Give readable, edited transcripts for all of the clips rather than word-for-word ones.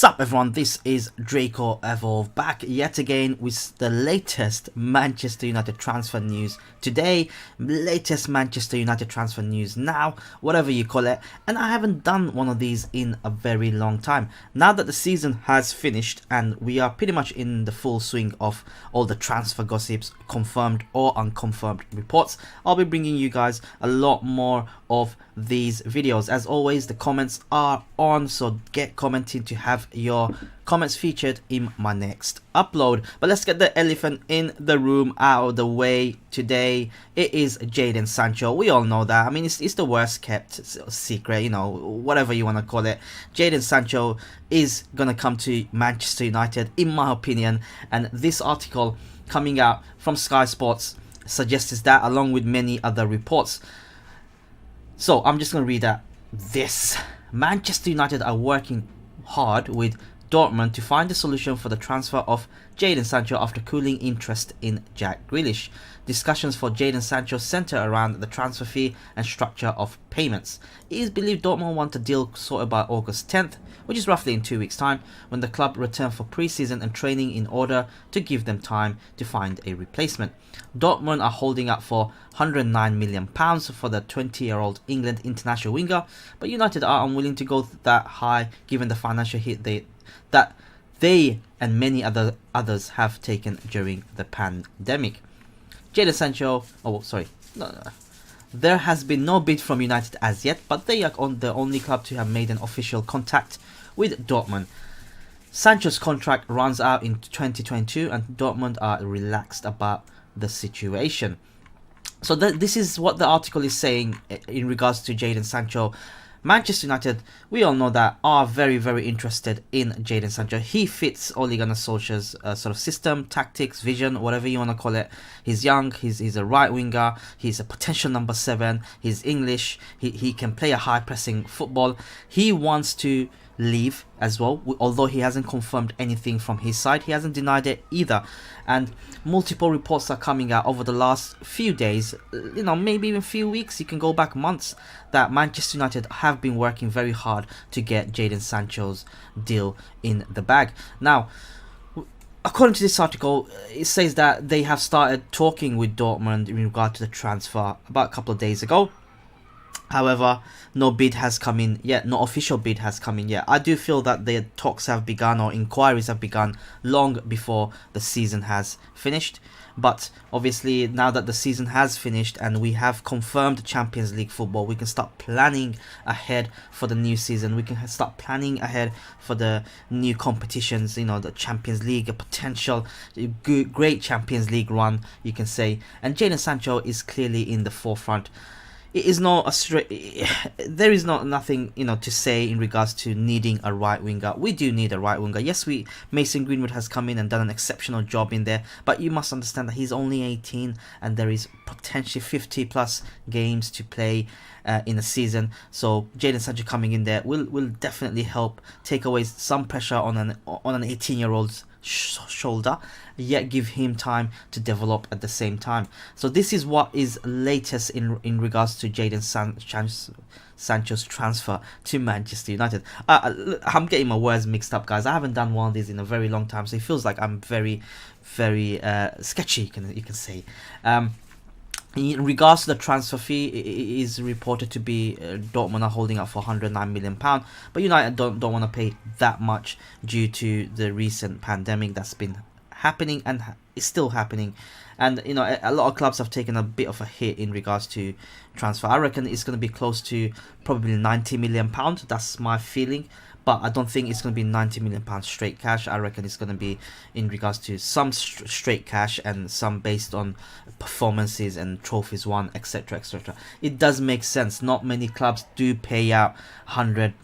Sup everyone, this is Draco Evolve back yet again with the latest Manchester United transfer news today, latest Manchester United transfer news now, whatever you call it, and I haven't done one of these in a very long time. Now that the season has finished and we are pretty much in the full swing of all the transfer gossips, confirmed or unconfirmed reports, I'll be bringing you guys a lot more of these videos. As always, the comments are on, so get commenting to have your comments featured in my next upload. But let's get the elephant in the room out of the way today. It is Jadon Sancho. We all know that. I mean, it's the worst kept secret, you know, whatever you want to call it. Jadon Sancho is gonna come to Manchester United, in my opinion, and this article coming out from Sky Sports suggests that, along with many other reports. So I'm just going to read out this. Manchester United are working hard with Dortmund to find a solution for the transfer of Jadon Sancho after cooling interest in Jack Grealish. Discussions for Jadon Sancho center around the transfer fee and structure of payments. It is believed Dortmund want a deal sorted by August 10th, which is roughly in 2 weeks' time, when the club return for pre-season and training in order to give them time to find a replacement. Dortmund are holding out for £109 million for the 20-year-old England international winger, but United are unwilling to go that high given the financial hit that they and many others have taken during the pandemic. Jadon Sancho, there has been no bid from United as yet, but they are the only club to have made an official contact with Dortmund. Sancho's contract runs out in 2022 and Dortmund are relaxed about the situation. So this is what the article is saying in regards to Jadon Sancho. Manchester United, we all know that, are very, very interested in Jadon Sancho. He fits Ole Gunnar Solskjaer's sort of system, tactics, vision, whatever you want to call it. He's young, he's a right winger, he's a potential number 7, he's English, he can play a high pressing football. He wants to leave as well, although he hasn't confirmed anything from his side. He hasn't denied it either, and multiple reports are coming out over the last few days, you know, maybe even few weeks, you can go back months, that Manchester United have been working very hard to get Jadon Sancho's deal in the bag. Now, according to this article, it says that they have started talking with Dortmund in regard to the transfer about a couple of days ago. However, no bid has come in yet, no official bid has come in yet. I do feel that the talks have begun, or inquiries have begun, long before the season has finished. But obviously, now that the season has finished and we have confirmed Champions League football, we can start planning ahead for the new season. We can start planning ahead for the new competitions, you know, the Champions League, a potential great Champions League run, you can say. And Jadon Sancho is clearly in the forefront. It is not a straight. There is nothing, you know, to say in regards to needing a right winger. We do need a right winger. Yes, Mason Greenwood has come in and done an exceptional job in there, but you must understand that he's only 18 and there is potentially 50 plus games to play in a season. So Jadon Sancho coming in there will definitely help take away some pressure on an 18-year-old's shoulder, yet give him time to develop at the same time. So this is what is latest in regards to Jadon Sancho's transfer to Manchester United. I'm getting my words mixed up, guys. I haven't done one of these in a very long time, so it feels like I'm very, very sketchy, you can say. In regards to the transfer fee, it is reported to be Dortmund are holding out for £109 million, but United don't want to pay that much due to the recent pandemic that's been happening and is still happening. And you know, a lot of clubs have taken a bit of a hit in regards to transfer. I reckon it's going to be close to probably £90 million. That's my feeling. But I don't think it's going to be £90 million straight cash. I reckon it's going to be in regards to some straight cash and some based on performances and trophies won, etc, etc. It does make sense. Not many clubs do pay out 100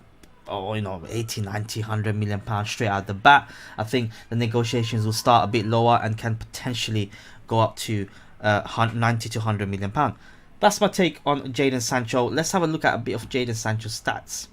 or, you know, 80, 90, £100 million straight out the bat. I think the negotiations will start a bit lower and can potentially go up to 90 to £100 million. That's my take on Jadon Sancho. Let's have a look at a bit of Jadon Sancho's stats.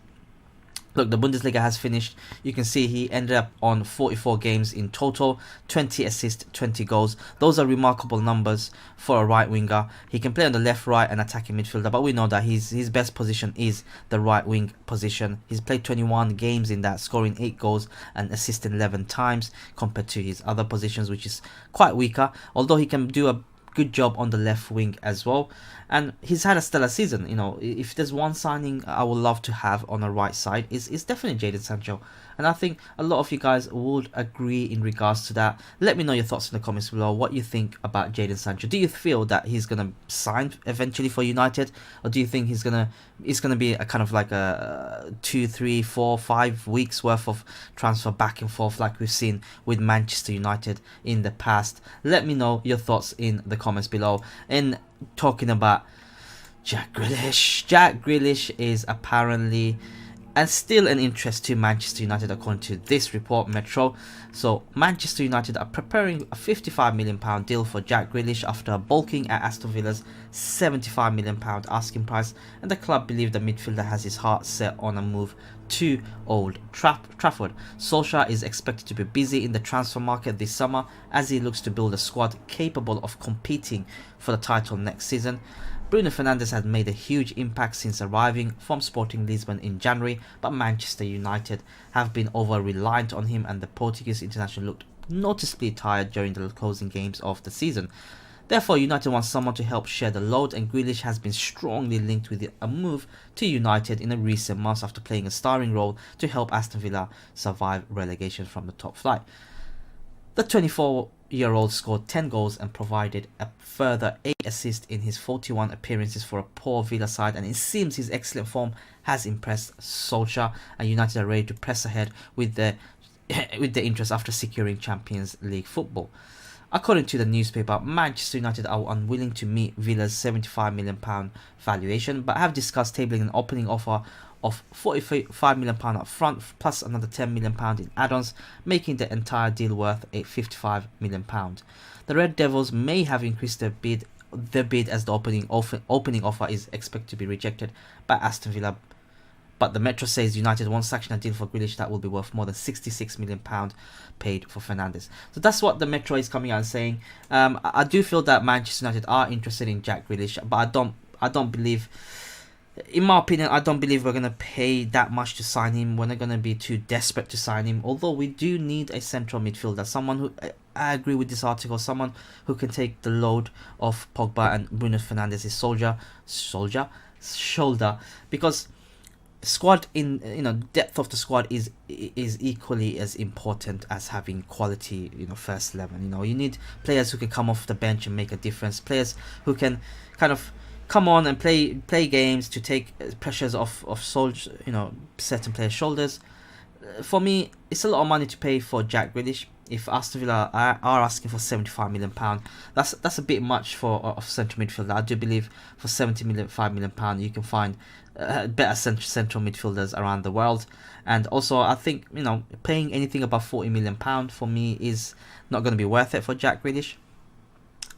Look, the Bundesliga has finished. You can see he ended up on 44 games in total, 20 assists, 20 goals. Those are remarkable numbers for a right winger. He can play on the left, right and attacking midfielder, but we know that his best position is the right wing position. He's played 21 games in that, scoring 8 goals and assisting 11 times compared to his other positions, which is quite weaker, although he can do a good job on the left wing as well. And he's had a stellar season. You know, if there's one signing I would love to have on the right side, is definitely Jadon Sancho. And I think a lot of you guys would agree in regards to that. Let me know your thoughts in the comments below, what you think about Jadon Sancho. Do you feel that he's gonna sign eventually for United, or do you think it's gonna be a kind of like a 2, 3, 4, 5 weeks worth of transfer back and forth like we've seen with Manchester United in the past? Let me know your thoughts in the comments below. And talking about Jack Grealish is apparently and still an interest to Manchester United according to this report, Metro. So Manchester United are preparing a £55 million deal for Jack Grealish after bulking at Aston Villa's £75 million asking price, and the club believe the midfielder has his heart set on a move to Old Trafford. Solskjaer is expected to be busy in the transfer market this summer as he looks to build a squad capable of competing for the title next season. Bruno Fernandez had made a huge impact since arriving from Sporting Lisbon in January, but Manchester United have been over-reliant on him and the Portuguese international looked noticeably tired during the closing games of the season. Therefore, United wants someone to help share the load, and Grealish has been strongly linked with a move to United in the recent months after playing a starring role to help Aston Villa survive relegation from the top flight. The 24-year-old scored 10 goals and provided a further 8 assists in his 41 appearances for a poor Villa side, and it seems his excellent form has impressed Solskjaer, and United are ready to press ahead with the interest after securing Champions League football. According to the newspaper, Manchester United are unwilling to meet Villa's £75 million valuation, but have discussed tabling an opening offer of £45 million up front plus another £10 million in add-ons, making the entire deal worth a £55 million. The Red Devils may have increased their bid as the opening offer is expected to be rejected by Aston Villa. But the Metro says United won't sanction a deal for Grealish that will be worth more than £66 million paid for Fernandez. So that's what the Metro is coming out and saying. I do feel that Manchester United are interested in Jack Grealish, but I don't believe, in my opinion, I don't believe we're going to pay that much to sign him. We're not going to be too desperate to sign him. Although we do need a central midfielder, someone who, I agree with this article, someone who can take the load of Pogba and Bruno Fernandez's shoulder, because squad depth of the squad is equally as important as having quality, first 11. You need players who can come off the bench and make a difference, players who can kind of come on and play games to take pressures off certain players' shoulders. For me, it's a lot of money to pay for Jack Grealish. If Aston Villa are asking for £75 million, that's a bit much for a central midfielder. I do believe for £75 million you can find better central midfielders around the world. And also, I think paying anything above £40 million for me is not going to be worth it for Jack Grealish.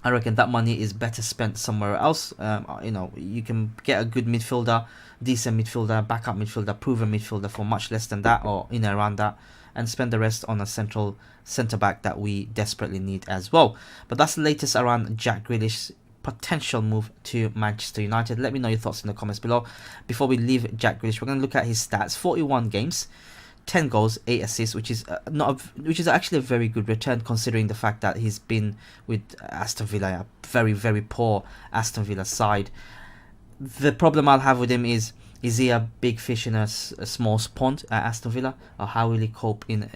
I reckon that money is better spent somewhere else. You can get a good midfielder, decent midfielder, backup midfielder, proven midfielder for much less than that, or in and around that, and spend the rest on a central centre back that we desperately need as well. But that's the latest around Jack Grealish's potential move to Manchester United. Let me know your thoughts in the comments below. Before we leave Jack Grealish, we're going to look at his stats. 41 games, 10 goals, 8 assists, which is actually a very good return considering the fact that he's been with Aston Villa, a very, very poor Aston Villa side. The problem I'll have with him is he a big fish in a small pond at Aston Villa, or how will he cope in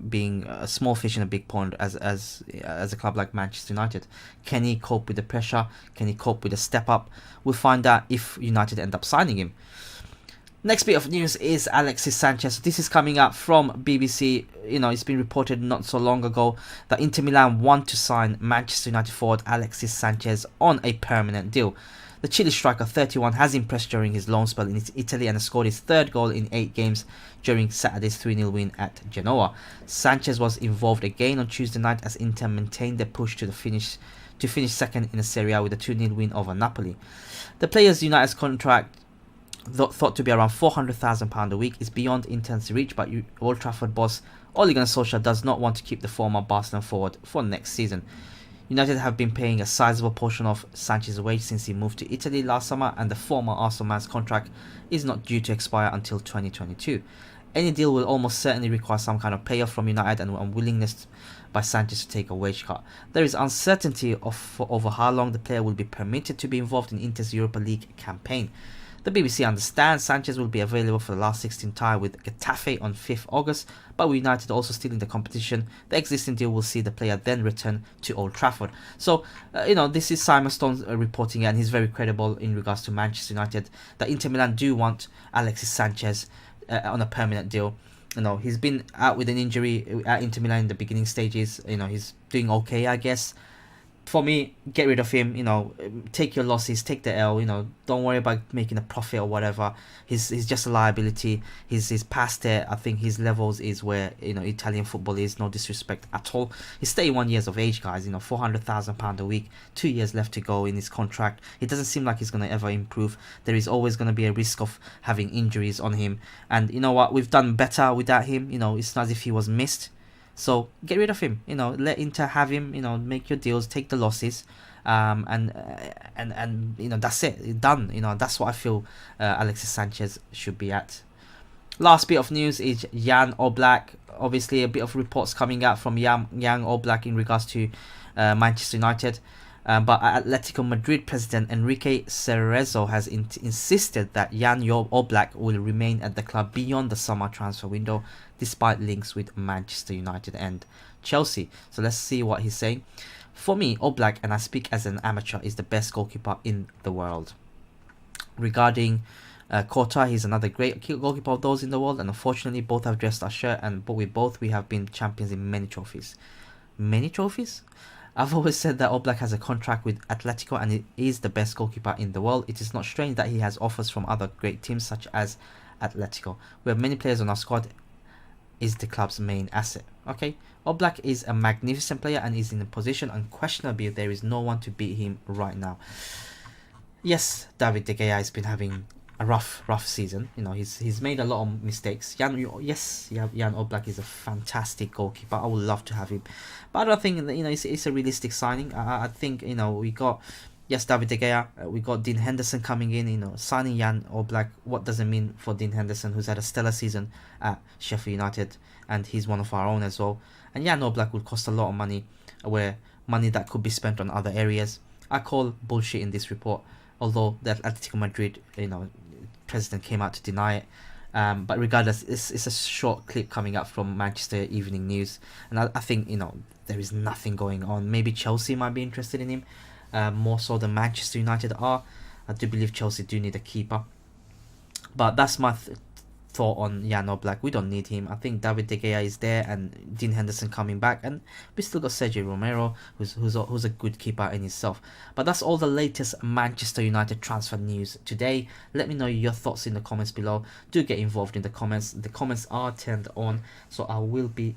being a small fish in a big pond as a club like Manchester United? Can he cope with the pressure? Can he cope with the step up? We'll find out if United end up signing him. Next bit of news is Alexis Sanchez. This is coming up from BBC. It's been reported not so long ago that Inter Milan want to sign Manchester United forward Alexis Sanchez on a permanent deal. The Chile striker, 31, has impressed during his loan spell in Italy and scored his third goal in 8 games during Saturday's 3-0 win at Genoa. Sanchez was involved again on Tuesday night as Inter maintained their push to finish second in the Serie A with a 2-0 win over Napoli. The player's United's contract thought to be around £400,000 a week, is beyond Inter's reach, but Old Trafford boss Ole Gunnar Solskjaer does not want to keep the former Barcelona forward for next season. United have been paying a sizable portion of Sanchez's wage since he moved to Italy last summer, and the former Arsenal man's contract is not due to expire until 2022. Any deal will almost certainly require some kind of payoff from United and unwillingness by Sanchez to take a wage cut. There is uncertainty over how long the player will be permitted to be involved in Inter's Europa League campaign. The BBC understands Sanchez will be available for the last 16 tie with Getafe on 5th August, but with United also still in the competition, the existing deal will see the player then return to Old Trafford. So, this is Simon Stone reporting, and he's very credible in regards to Manchester United, that Inter Milan do want Alexis Sanchez on a permanent deal. He's been out with an injury at Inter Milan in the beginning stages. He's doing okay, I guess. For me, get rid of him. Take your losses, take the L. Don't worry about making a profit or whatever. He's just a liability. He's past it. I think his levels is where Italian football is. No disrespect at all. He's 31 years of age, guys. £400,000 a week. 2 years left to go in his contract. It doesn't seem like he's gonna ever improve. There is always gonna be a risk of having injuries on him. And you know what? We've done better without him. It's not as if he was missed. So get rid of him. Let Inter have him. Make your deals, take the losses, and that's it. Done. That's what I feel Alexis Sanchez should be at. Last bit of news is Jan Oblak. Obviously, a bit of reports coming out from Jan Oblak in regards to Manchester United. But Atletico Madrid president Enrique Cerezo has insisted that Jan Oblak will remain at the club beyond the summer transfer window, despite links with Manchester United and Chelsea. So let's see what he's saying. For me, Oblak, and I speak as an amateur, is the best goalkeeper in the world. Regarding Kota, he's another great goalkeeper of those in the world, and unfortunately both have dressed our shirt, and with both we have been champions in many trophies. Many trophies? I've always said that Oblak has a contract with Atletico and he is the best goalkeeper in the world. It is not strange that he has offers from other great teams such as Atletico. We have many players on our squad, is the club's main asset. Okay, Oblak is a magnificent player and is in a position unquestionably there is no one to beat him right now. Yes, David De Gea has been having a rough season. He's made a lot of mistakes. Jan Oblak is a fantastic goalkeeper. I would love to have him, but I don't think that, it's a realistic signing. I think we got David De Gea, we got Dean Henderson coming in. Signing Jan Oblak, what does it mean for Dean Henderson, who's had a stellar season at Sheffield United, and he's one of our own as well. And Jan Oblak would cost a lot of money, where money that could be spent on other areas. I call bullshit in this report, although the Atletico Madrid president came out to deny it. But regardless, it's a short clip coming up from Manchester Evening News, and I think there is nothing going on. Maybe Chelsea might be interested in him, more so than Manchester United are. I do believe Chelsea do need a keeper, but that's my thought on Jan Oblak. We don't need him. I think David De Gea is there, and Dean Henderson coming back, and we still got Sergio Romero, who's a good keeper in himself. But that's all the latest Manchester United transfer news today. Let me know your thoughts in the comments below. Do get involved in the comments. The comments are turned on, so I will be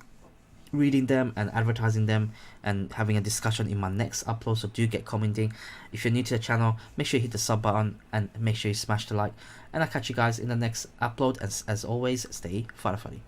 reading them and advertising them and having a discussion in my next upload, so do get commenting. If you're new to the channel, make sure you hit the sub button and make sure you smash the like, and I'll catch you guys in the next upload. As always, stay fari.